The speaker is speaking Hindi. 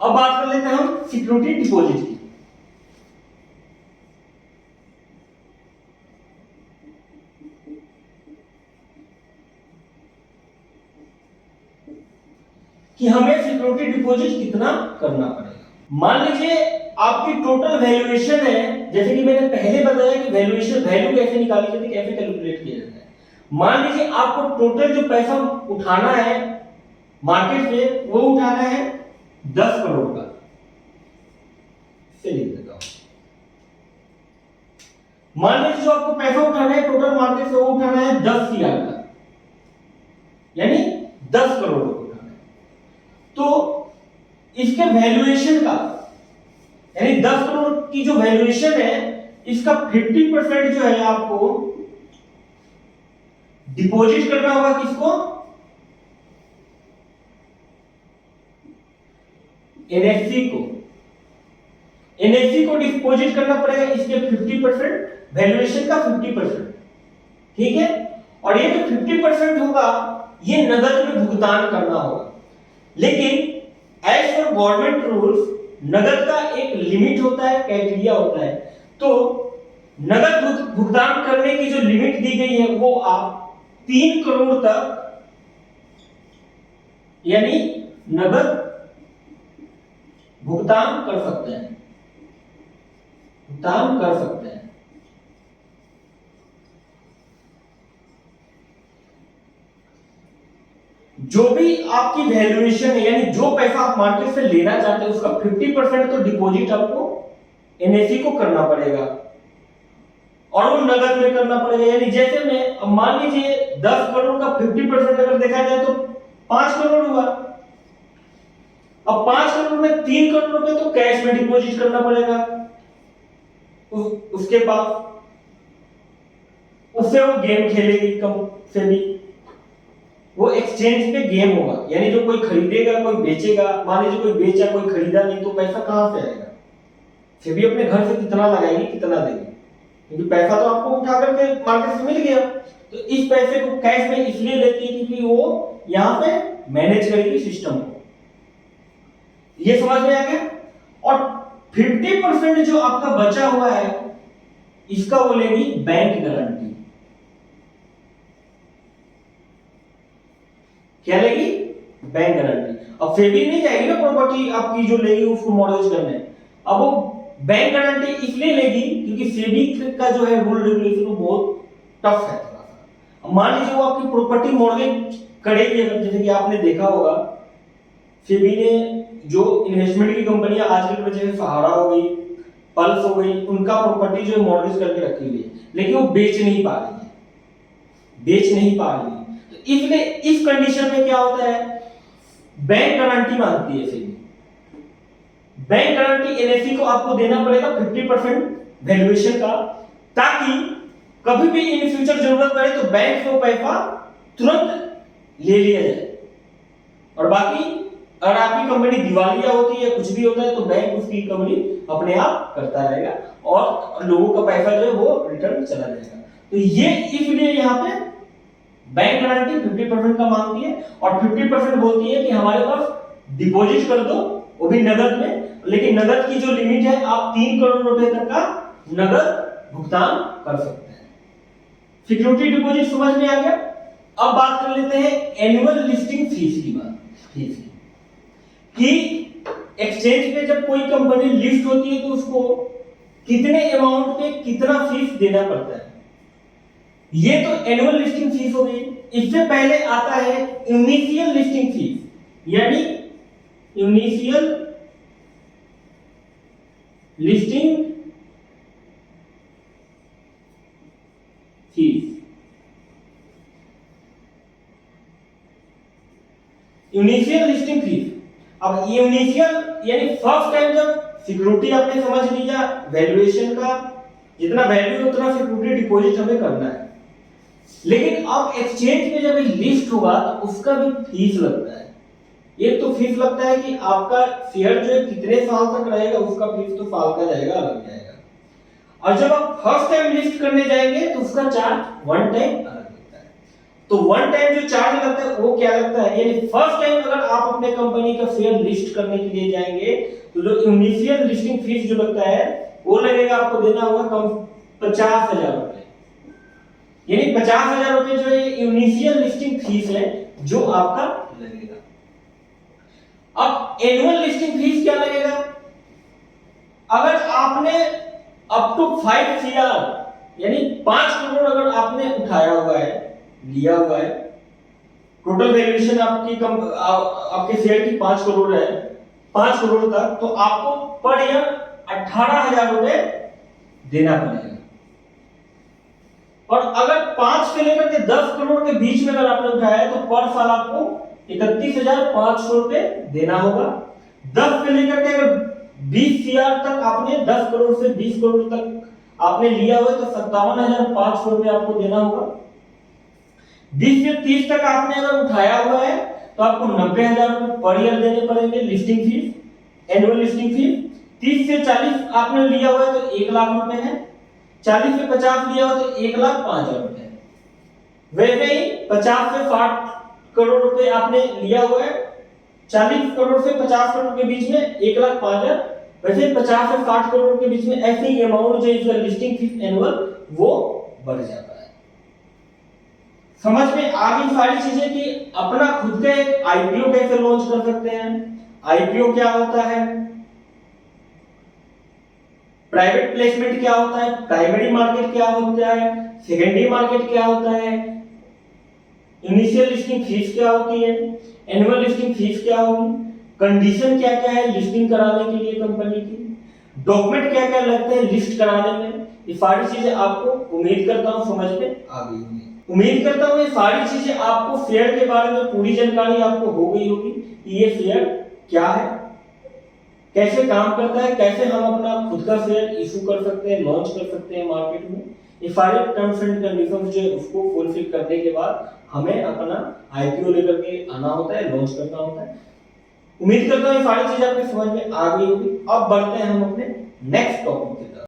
अब बात कर लेते हैं हम सिक्योरिटी डिपॉजिट की। कि हमें सिक्योरिटी डिपॉजिट कितना करना पड़ेगा। मान लीजिए आपकी टोटल वैल्यूएशन है, जैसे कि मैंने पहले बताया कि वैल्यूएशन वैल्यू कैसे निकाली जाती है, कैसे कैलकुलेट किया जाता है। मान लीजिए आपको टोटल जो पैसा उठाना है मार्केट से, वो उठाना है 10 करोड़ का। लिख देता हूं, मान लीजिए जो आपको पैसा उठाना है टोटल मार्केट से, वो उठाना है 10 CR का, यानी 10 करोड़ उठाना है। तो इसके वैल्यूएशन का, यानी 10 करोड़ की जो वैल्यूएशन है, इसका 50% जो है आपको डिपॉजिट करना होगा। किसको? एनएफसी को। एनएफसी को डिपॉजिट करना पड़ेगा इसके 50%, वैल्यूएशन का 50%। ठीक है, और ये जो 50% होगा ये नगद में भुगतान करना होगा। लेकिन एज पर गवर्नमेंट रूल्स नगद का एक लिमिट होता है, क्राइटेरिया होता है। तो नगद भुगतान करने की जो लिमिट दी गई है वो आप 3 करोड़ तक, यानी नगद भुगतान कर सकते हैं, भुगतान कर सकते हैं। जो भी आपकी वैल्यूएशन है, यानी जो पैसा आप मार्केट से लेना चाहते हैं, उसका 50% तो डिपॉजिट आपको एनएससी को करना पड़ेगा, और वो नगद में करना पड़ेगा। यानी जैसे मैं मान लीजिए 10 करोड़ का 50% अगर देखा जाए तो 5 करोड़ हुआ। अब 5 करोड़ में 3 करोड़ रुपए तो कैश में डिपॉजिट करना पड़ेगा उसके बाद, उससे वो गेम खेलेगी कम से भी, वो एक्सचेंज पे गेम होगा। यानी जो कोई खरीदेगा कोई बेचेगा, मान लीजिए कोई बेचा कोई खरीदा नहीं, तो पैसा कहां से आएगा? फिर भी अपने घर से कितना लगाएगी, कितना देगी, क्योंकि पैसा तो आपको उठा करके मार्केट से मिल गया। तो इस पैसे को कैश में इसलिए लेती है क्योंकि वो यहां पे मैनेज करेगी सिस्टम को। ये समझ में आ गया। और 50% जो आपका बचा हुआ है इसका वो लेगी बैंक गारंटी। क्या लेगी? Bank guarantee. अब सेबी नहीं जाएगी ना प्रॉपर्टी आपकी जो लेगी उसको मॉर्गेज करने, अब वो बैंक गारंटी इसलिए लेगी क्योंकि सेबी का जो है रूल रेगुलेशन वो बहुत टफ है थोड़ा सा। अब मान लीजिए वो आपकी प्रॉपर्टी मॉर्गेज करेगी, अगर जैसे कि आपने देखा होगा सेबी ने जो इन्वेस्टमेंट की कंपनियां आजकल में जैसे सहारा हो गई, पल्स हो गई, उनका प्रॉपर्टी जो है मॉर्गेज करके रखी हुई है, लेकिन वो बेच नहीं पा रही है, बेच नहीं पा रही है। तो इसलिए इस कंडीशन में क्या होता है, बैंक गारंटी मांगती है सेबी। बैंक गारंटी एनएससी को आपको देना पड़ेगा 50% वैल्यूएशन का, ताकि कभी भी इन फ्यूचर जरूरत पड़े तो बैंक से पैसा तुरंत ले लिया जाए। और बाकी अगर आपकी कंपनी दिवालिया होती है, कुछ भी होता है, तो बैंक उसकी रिकवरी अपने आप करता रहेगा और लोगों का पैसा जो है वो रिटर्न चला जाएगा। तो ये इसलिए यहाँ पे बैंक गारंटी 50% का मांगती है, और 50% बोलती है कि हमारे पास डिपॉजिट कर दो, वो भी नगद में। लेकिन नगद की जो लिमिट है आप 3 करोड़ रुपए तक का नगद भुगतान कर सकते हैं। सिक्योरिटी डिपॉजिट समझ में आ गया। अब बात कर लेते हैं एनुअल लिस्टिंग फीस की बात, फीस की, कि एक्सचेंज पे जब कोई कंपनी लिस्ट होती है तो उसको कितने अमाउंट पे कितना फीस देना पड़ता है। ये तो एनुअल लिस्टिंग फीस हो गई। इससे पहले आता है इनिशियल लिस्टिंग फीस, यानी initial listing fees. Initial listing fees, अब ये इनिशियल यानी फर्स्ट टाइम जब सिक्योरिटी आपने समझ लिया, वैल्यूएशन का जितना वैल्यू उतना सिक्योरिटी डिपॉजिट हमें करना है। लेकिन अब एक्सचेंज पे जब लिस्ट होगा तो उसका भी फीस लगता है। एक तो फीस लगता है कि आपका शेयर जो है कितने साल तक रहेगा, उसका फीस तो साल का जाएगा, लग जाएगा। और जब आप फर्स्ट टाइम लिस्ट करने जाएंगे तो उसका चार्ज वन टाइम अलग होता है। तो वन टाइम जो चार्ज लगता है वो क्या लगता है, यानी फर्स्ट टाइम अगर आप अपने कंपनी का शेयर लिस्ट करने के लिए जाएंगे तो जो इनिशियल लिस्टिंग फीस जो लगता है वो लगेगा, आपको देना होगा कम 50,000 रुपए। यानी 50,000 रुपए जो है इनिशियल लिस्टिंग फीस है जो आपका लगेगा। अब एनुअल लिस्टिंग फीस क्या लगेगा, अगर आपने अप टू 5 CR यानी 5 करोड़ अगर आपने उठाया हुआ है, लिया हुआ है, टोटल वैल्यूएशन आपके शेयर की 5 करोड़ है, 5 करोड़ तक, तो आपको पर ईयर 18,000 रुपए देना पड़ेगा। और अगर 5 से लेकर के 10 करोड़ के बीच में अगर आपने उठाया है तो पर साल आपको 31,500 रुपए देना होगा। 10 से लेकर के अगर 20 CR तक आपने 10 करोड़ से 20 करोड़ तक आपने लिया हुआ है तो 57,500 रुपए आपको देना होगा। 20 से 30 तक आपने अगर उठाया हुआ है तो आपको 90,000 रुपए पर ईयर देने पड़ेंगे listing fees, annual listing fees. 30 से 40 आपने लिया हुआ है तो 1 लाख रुपए है। 40 से 50 लिया हुआ तो 1,05,000 रुपए है। वैसे ही 50 से 60 करोड़ रुपए आपने लिया हुआ है, 40 करोड़ से 50 करोड़ के बीच में 1,05,000, वैसे 50 से 60 करोड़ के बीच में ऐसी अमाउंट जो इसका लिस्टिंग फीस एनुअल वो बढ़ जाता है। समझ में आ गई सारी चीजें कि अपना खुद का एक आईपीओ कैसे लॉन्च कर सकते हैं, आईपीओ क्या होता है, प्राइवेट प्लेसमेंट क्या होता है, प्राइमरी मार्केट क्या होता है, सेकेंडरी मार्केट क्या होता है, इनिशियल लिस्टिंग फीस क्या होती है, एनुअल लिस्टिंग फीस क्या होगी, कंडीशन क्या क्या है लिस्टिंग कराने के लिए कंपनी की, डॉक्यूमेंट क्या क्या लगते हैं लिस्ट कराने में, ये सारी चीजें आपको उम्मीद करता हूं समझ में आ गई होगी। उम्मीद करता हूं ये सारी चीजें आपको शेयर के बारे में पूरी जानकारी आपको हो गई होगी कि ये शेयर क्या है, कैसे काम करता है, कैसे हम अपना खुद का शेयर इशू कर सकते हैं, लॉन्च कर सकते हैं मार्केट में। ये सारे टर्म्स एंड कंडीशंस जो है उसको फुलफिल करने के बाद हमें अपना आईपीओ लेकर के आना होता है, लॉन्च करना होता है। उम्मीद करता हूं ये सारी चीजें आपको समझ में आ गई होगी। अब बढ़ते हैं हम अपने नेक्स्ट टॉपिक